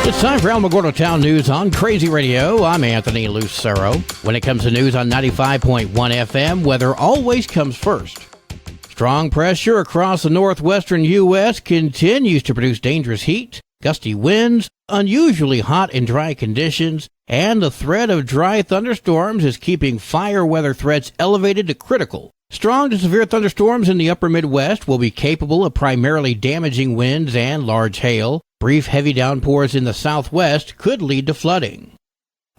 It's time for Alamogordo Town News on Crazy Radio. I'm Anthony Lucero. When it comes to news on 95.1 FM, weather always comes first. Strong pressure across the northwestern U.S. continues to produce dangerous heat, gusty winds, unusually hot and dry conditions, and the threat of dry thunderstorms is keeping fire weather threats elevated to critical. Strong to severe thunderstorms in the upper Midwest will be capable of primarily damaging winds and large hail. Brief heavy downpours in the southwest could lead to flooding.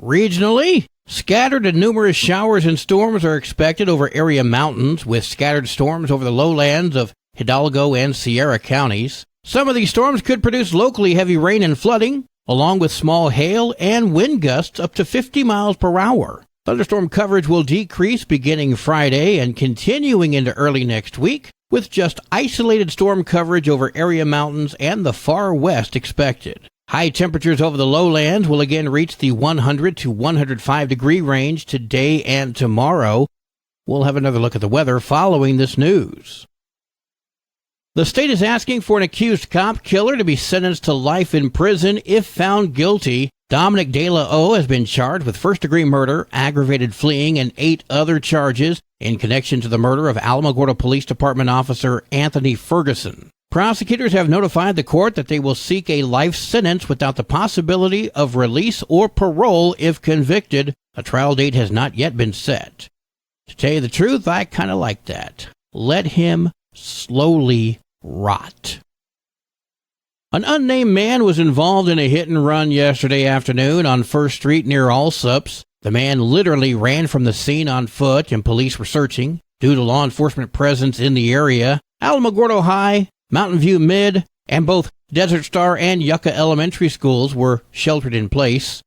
Regionally, scattered and numerous showers and storms are expected over area mountains, with scattered storms over the lowlands of Hidalgo and Sierra counties. Some of these storms could produce locally heavy rain and flooding, along with small hail and wind gusts up to 50 miles per hour. Thunderstorm coverage will decrease beginning Friday and continuing into early next week, with just isolated storm coverage over area mountains and the far west expected. High temperatures over the lowlands will again reach the 100 to 105 degree range today and tomorrow. We'll have another look at the weather following this news. The state is asking for an accused cop killer to be sentenced to life in prison if found guilty. Dominic De La O has been charged with first-degree murder, aggravated fleeing, and 8 other charges in connection to the murder of Alamogordo Police Department officer Anthony Ferguson. Prosecutors have notified the court that they will seek a life sentence without the possibility of release or parole if convicted. A trial date has not yet been set. To tell you the truth, I kind of like that. Let him slowly rot. An unnamed man was involved in a hit-and-run yesterday afternoon on 1st Street near Allsups. The man literally ran from the scene on foot, and police were searching. Due to law enforcement presence in the area, Alamogordo High, Mountain View Mid, and both Desert Star and Yucca Elementary schools were sheltered in place.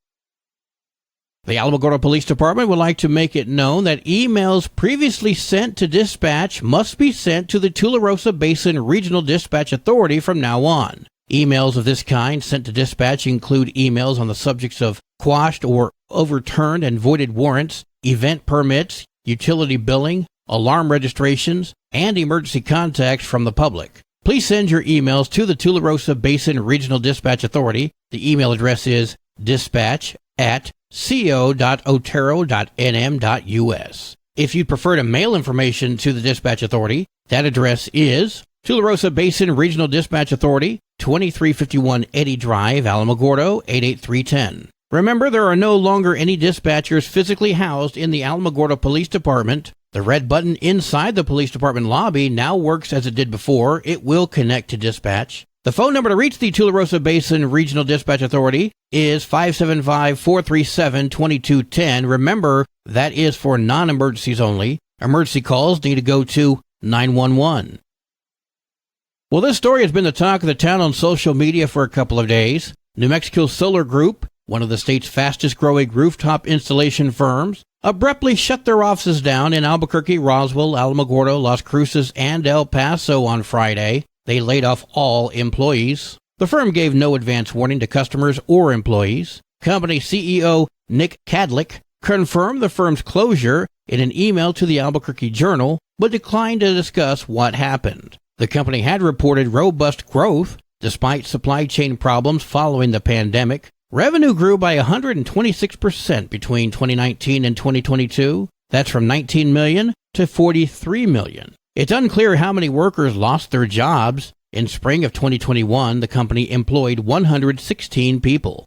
The Alamogordo Police Department would like to make it known that emails previously sent to dispatch must be sent to the Tularosa Basin Regional Dispatch Authority from now on. Emails of this kind sent to dispatch include emails on the subjects of quashed or overturned and voided warrants, event permits, utility billing, alarm registrations, and emergency contacts from the public. Please send your emails to the Tularosa Basin Regional Dispatch Authority. The email address is dispatch@co.otero.nm.us. If you'd prefer to mail information to the Dispatch Authority, that address is Tularosa Basin Regional Dispatch Authority, 2351 Eddy Drive, Alamogordo, 88310. Remember, there are no longer any dispatchers physically housed in the Alamogordo Police Department. The red button inside the police department lobby now works as it did before. It will connect to dispatch. The phone number to reach the Tularosa Basin Regional Dispatch Authority is 575-437-2210. Remember, that is for non-emergencies only. Emergency calls need to go to 911. Well, this story has been the talk of the town on social media for a couple of days. New Mexico Solar Group, one of the state's fastest-growing rooftop installation firms, abruptly shut their offices down in Albuquerque, Roswell, Alamogordo, Las Cruces, and El Paso on Friday. They laid off all employees. The firm gave no advance warning to customers or employees. Company CEO Nick Kadlick confirmed the firm's closure in an email to the Albuquerque Journal, but declined to discuss what happened. The company had reported robust growth despite supply chain problems following the pandemic. Revenue grew by 126% between 2019 and 2022. That's from $19 million to $43 million. It's unclear how many workers lost their jobs. In spring of 2021, the company employed 116 people.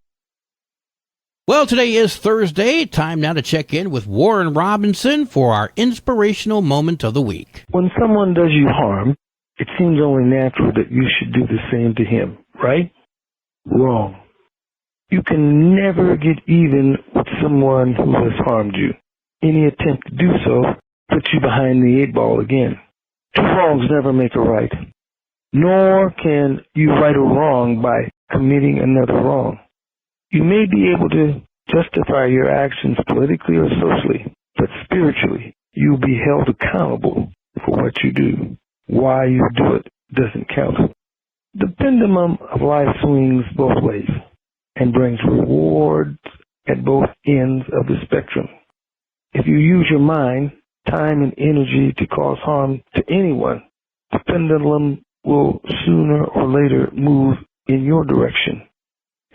Well, today is Thursday. Time now to check in with Warren Robinson for our inspirational moment of the week. When someone does you harm, it seems only natural that you should do the same to him, right? Wrong. You can never get even with someone who has harmed you. Any attempt to do so puts you behind the 8 ball again. 2 wrongs never make a right. Nor can you right a wrong by committing another wrong. You may be able to justify your actions politically or socially, but spiritually, you'll be held accountable for what you do. Why you do it doesn't count. The pendulum of life swings both ways and brings rewards at both ends of the spectrum. If you use your mind, time, and energy to cause harm to anyone, the pendulum will sooner or later move in your direction.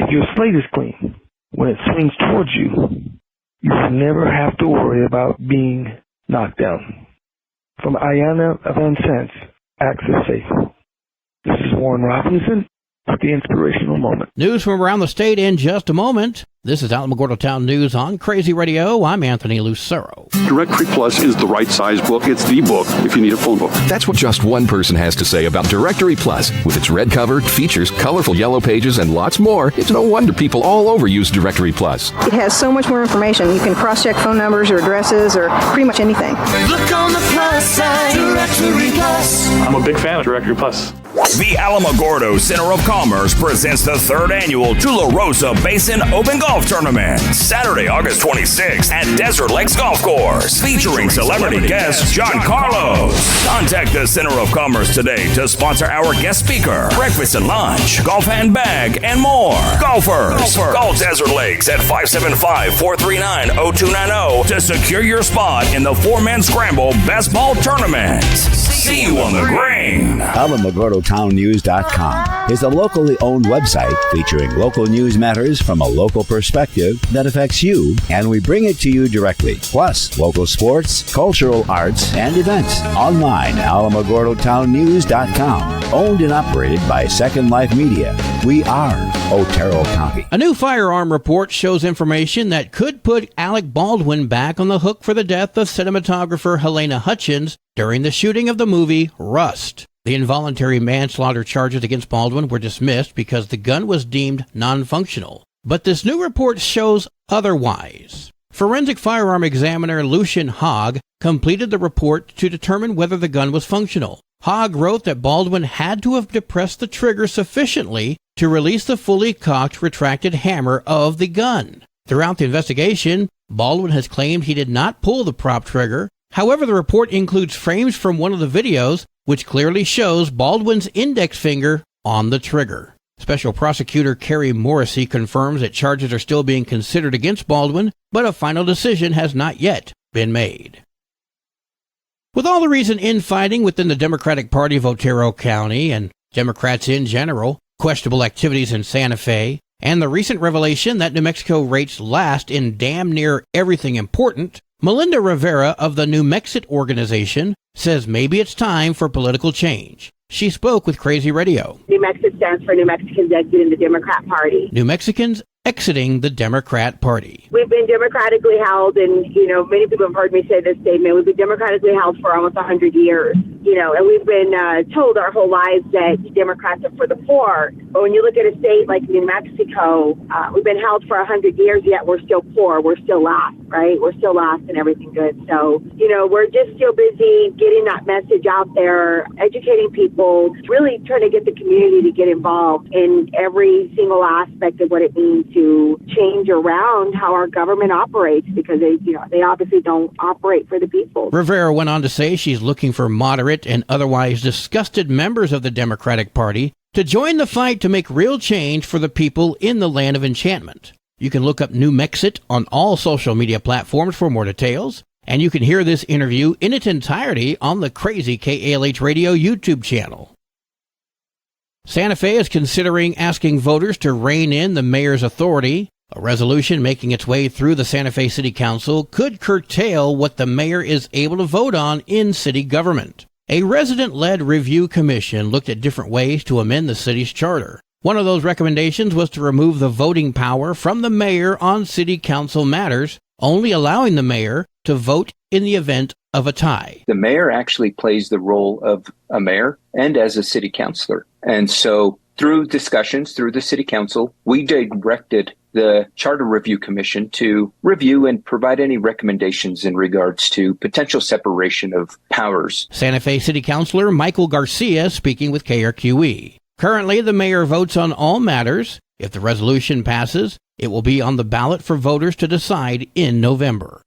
If your slate is clean, when it swings towards you, you will never have to worry about being knocked down. From Ayana Van Sands, Access Safe. This is Warren Robinson with the Inspirational Moment. News from around the state in just a moment. This is Alamogordo Town News on Crazy Radio. I'm Anthony Lucero. Directory Plus is the right size book. It's the book if you need a phone book. That's what just one person has to say about Directory Plus. With its red cover, features, colorful yellow pages, and lots more, it's no wonder people all over use Directory Plus. It has so much more information. You can cross-check phone numbers or addresses or pretty much anything. Look on the plus side, Directory Plus. I'm a big fan of Directory Plus. The Alamogordo Center of Commerce presents the 3rd annual Tula Rosa Basin Open Golf Tournament, Saturday, August 26th at Desert Lakes Golf Course, featuring celebrity guest John Carlos. Contact the Center of Commerce today to sponsor our guest speaker, breakfast and lunch, golf and bag, and more. Golfers, call Desert Lakes at 575-439-0290 to secure your spot in the 4-man scramble best ball tournament. See you on the green. AlamogordoTownNews.com is a locally owned website featuring local news matters from a local perspective that affects you, and we bring it to you directly. Plus, local sports, cultural arts, and events. Online, AlamogordoTownNews.com. Owned and operated by Second Life Media. We are Otero County. A new firearm report shows information that could put Alec Baldwin back on the hook for the death of cinematographer Helena Hutchins during the shooting of the movie Rust. The involuntary manslaughter charges against Baldwin were dismissed because the gun was deemed non-functional. But this new report shows otherwise. Forensic firearm examiner Lucian Hogg completed the report to determine whether the gun was functional. Hogg wrote that Baldwin had to have depressed the trigger sufficiently to release the fully cocked retracted hammer of the gun. Throughout the investigation, Baldwin has claimed he did not pull the prop trigger. However, the report includes frames from one of the videos which clearly shows Baldwin's index finger on the trigger. Special Prosecutor Kerry Morrissey confirms that charges are still being considered against Baldwin, but a final decision has not yet been made. With all the recent infighting within the Democratic Party of Otero County and Democrats in general, questionable activities in Santa Fe, and the recent revelation that New Mexico rates last in damn near everything important, Melinda Rivera of the New Mexit organization says maybe it's time for political change. She spoke with Crazy Radio. New Mexit stands for New Mexicans Exiting the Democrat Party. New Mexicans exiting the Democrat Party. We've been democratically held, and, many people have heard me say this statement. We've been democratically held for almost 100 years, and we've been told our whole lives that Democrats are for the poor. But when you look at a state like New Mexico, we've been held for 100 years, yet we're still poor. We're still last, right? We're still last in everything good. So, we're just still busy getting that message out there, educating people, really trying to get the community to get involved in every single aspect of what it means to change around how our government operates, because they obviously don't operate for the people. Rivera went on to say she's looking for moderate and otherwise disgusted members of the Democratic Party to join the fight to make real change for the people in the land of enchantment. You can look up New Mexit on all social media platforms for more details, and you can hear this interview in its entirety on the Crazy KALH Radio YouTube channel. Santa Fe is considering asking voters to rein in the mayor's authority. A resolution making its way through the Santa Fe City Council could curtail what the mayor is able to vote on in city government. A resident-led review commission looked at different ways to amend the city's charter. One of those recommendations was to remove the voting power from the mayor on city council matters, only allowing the mayor to vote in the event of a tie. The mayor actually plays the role of a mayor and as a city councilor. And so through discussions through the city council, we directed the Charter Review Commission to review and provide any recommendations in regards to potential separation of powers. Santa Fe City Councilor Michael Garcia speaking with KRQE. Currently, the mayor votes on all matters. If the resolution passes, it will be on the ballot for voters to decide in November.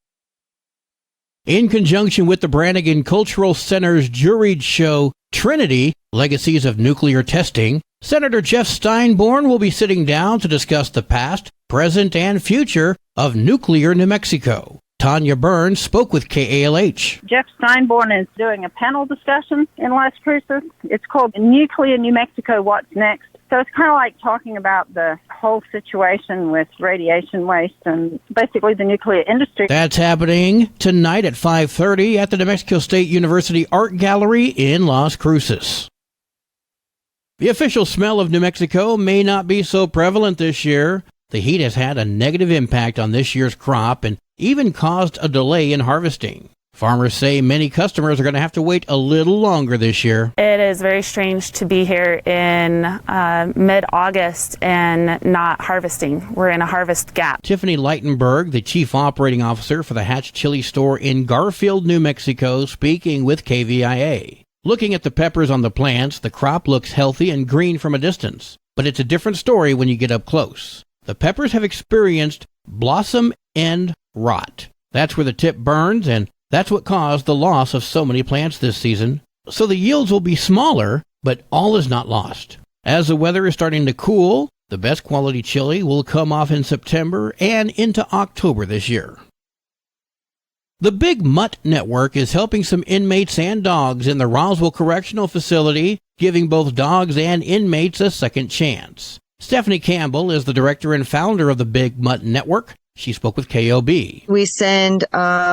In conjunction with the Brannigan Cultural Center's juried show, Trinity, Legacies of Nuclear Testing, Senator Jeff Steinborn will be sitting down to discuss the past, present, and future of nuclear New Mexico. Tanya Burns spoke with KALH. Jeff Steinborn is doing a panel discussion in Las Cruces. It's called Nuclear New Mexico, What's Next? So it's kind of like talking about the whole situation with radiation waste and basically the nuclear industry. That's happening tonight at 5:30 at the New Mexico State University Art Gallery in Las Cruces. The official smell of New Mexico may not be so prevalent this year. The heat has had a negative impact on this year's crop and even caused a delay in harvesting. Farmers say many customers are going to have to wait a little longer this year. It is very strange to be here in mid-August and not harvesting. We're in a harvest gap. Tiffany Leitenberg, the chief operating officer for the Hatch Chili store in Garfield, New Mexico, speaking with KVIA. Looking at the peppers on the plants, the crop looks healthy and green from a distance, but it's a different story when you get up close. The peppers have experienced blossom end rot. That's where the tip burns, and that's what caused the loss of so many plants this season. So the yields will be smaller, but all is not lost. As the weather is starting to cool, the best quality chili will come off in September and into October this year. The Big Mutt Network is helping some inmates and dogs in the Roswell Correctional Facility, giving both dogs and inmates a second chance. Stephanie Campbell is the director and founder of the Big Mutt Network. She spoke with KOB. We send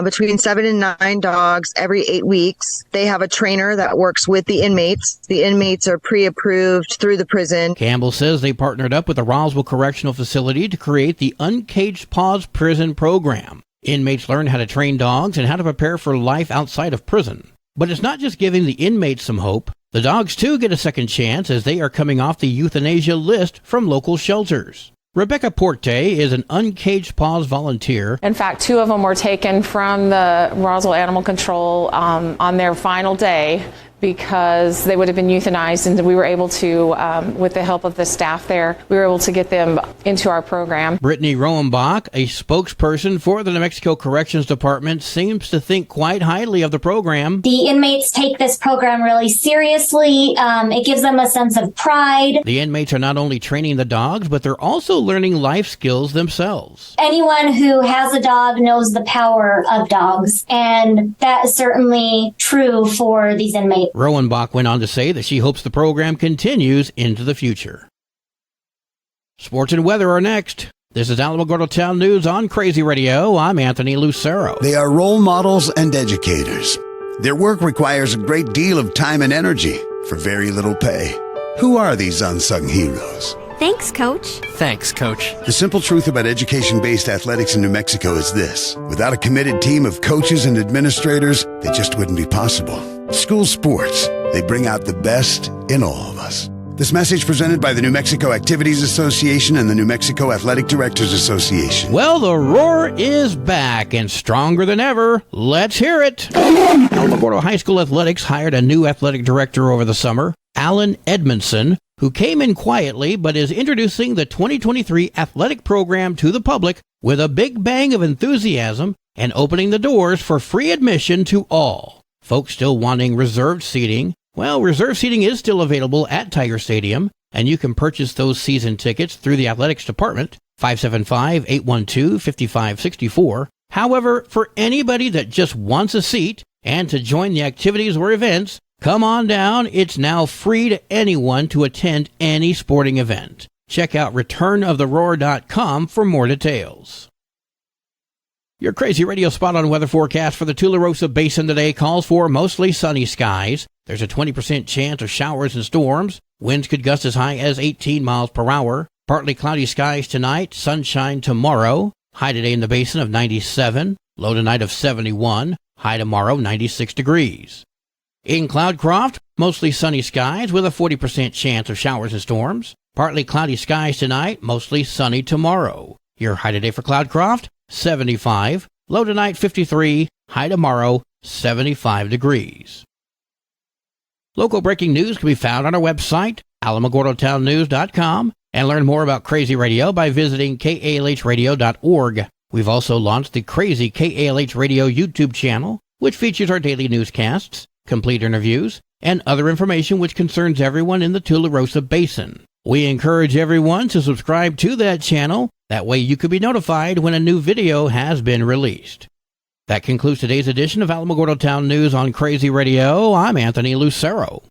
between 7 and 9 dogs every 8 weeks. They have a trainer that works with the inmates. The inmates are pre-approved through the prison. Campbell says they partnered up with the Roswell Correctional Facility to create the Uncaged Paws Prison program. Inmates learn how to train dogs and how to prepare for life outside of prison. But it's not just giving the inmates some hope. The dogs, too, get a second chance as they are coming off the euthanasia list from local shelters. Rebecca Porte is an Uncaged Paws volunteer. In fact, 2 of them were taken from the Roswell Animal Control on their final day because they would have been euthanized, and we were able to, with the help of the staff there, we were able to get them into our program. Brittany Roenbach, a spokesperson for the New Mexico Corrections Department, seems to think quite highly of the program. The inmates take this program really seriously. It gives them a sense of pride. The inmates are not only training the dogs, but they're also learning life skills themselves. Anyone who has a dog knows the power of dogs, and that is certainly true for these inmates. Roenbach went on to say that she hopes the program continues into the future. Sports and weather are next. This is Alamogordo Town News on Crazy Radio. I'm Anthony Lucero. They are role models and educators. Their work requires a great deal of time and energy for very little pay. Who are these unsung heroes? Thanks, Coach. Thanks, Coach. The simple truth about education-based athletics in New Mexico is this. Without a committed team of coaches and administrators, they just wouldn't be possible. School sports, they bring out the best in all of us. This message presented by the New Mexico Activities Association and the New Mexico Athletic Directors Association. Well, the roar is back and stronger than ever. Let's hear it. Alamogordo High School Athletics hired a new athletic director over the summer, Alan Edmondson, who came in quietly but is introducing the 2023 athletic program to the public with a big bang of enthusiasm and opening the doors for free admission to all. Folks still wanting reserved seating? Well, reserved seating is still available at Tiger Stadium, and you can purchase those season tickets through the athletics department, 575-812-5564. However, for anybody that just wants a seat and to join the activities or events, come on down. It's now free to anyone to attend any sporting event. Check out returnoftheroar.com for more details. Your Crazy Radio spot on weather forecast for the Tularosa Basin today calls for mostly sunny skies. There's a 20% chance of showers and storms. Winds could gust as high as 18 miles per hour. Partly cloudy skies tonight, sunshine tomorrow. High today in the basin of 97, low tonight of 71, high tomorrow 96 degrees. In Cloudcroft, mostly sunny skies with a 40% chance of showers and storms. Partly cloudy skies tonight, mostly sunny tomorrow. Your high today for Cloudcroft, 75, low tonight 53, high tomorrow 75 degrees. Local breaking news can be found on our website, alamogordotownnews.com, and learn more about Crazy Radio by visiting kalhradio.org. We've also launched the Crazy KALH Radio YouTube channel, which features our daily newscasts, complete interviews, and other information which concerns everyone in the Tularosa Basin. We encourage everyone to subscribe to that channel. That way you could be notified when a new video has been released. That concludes today's edition of Alamogordo Town News on Crazy Radio. I'm Anthony Lucero.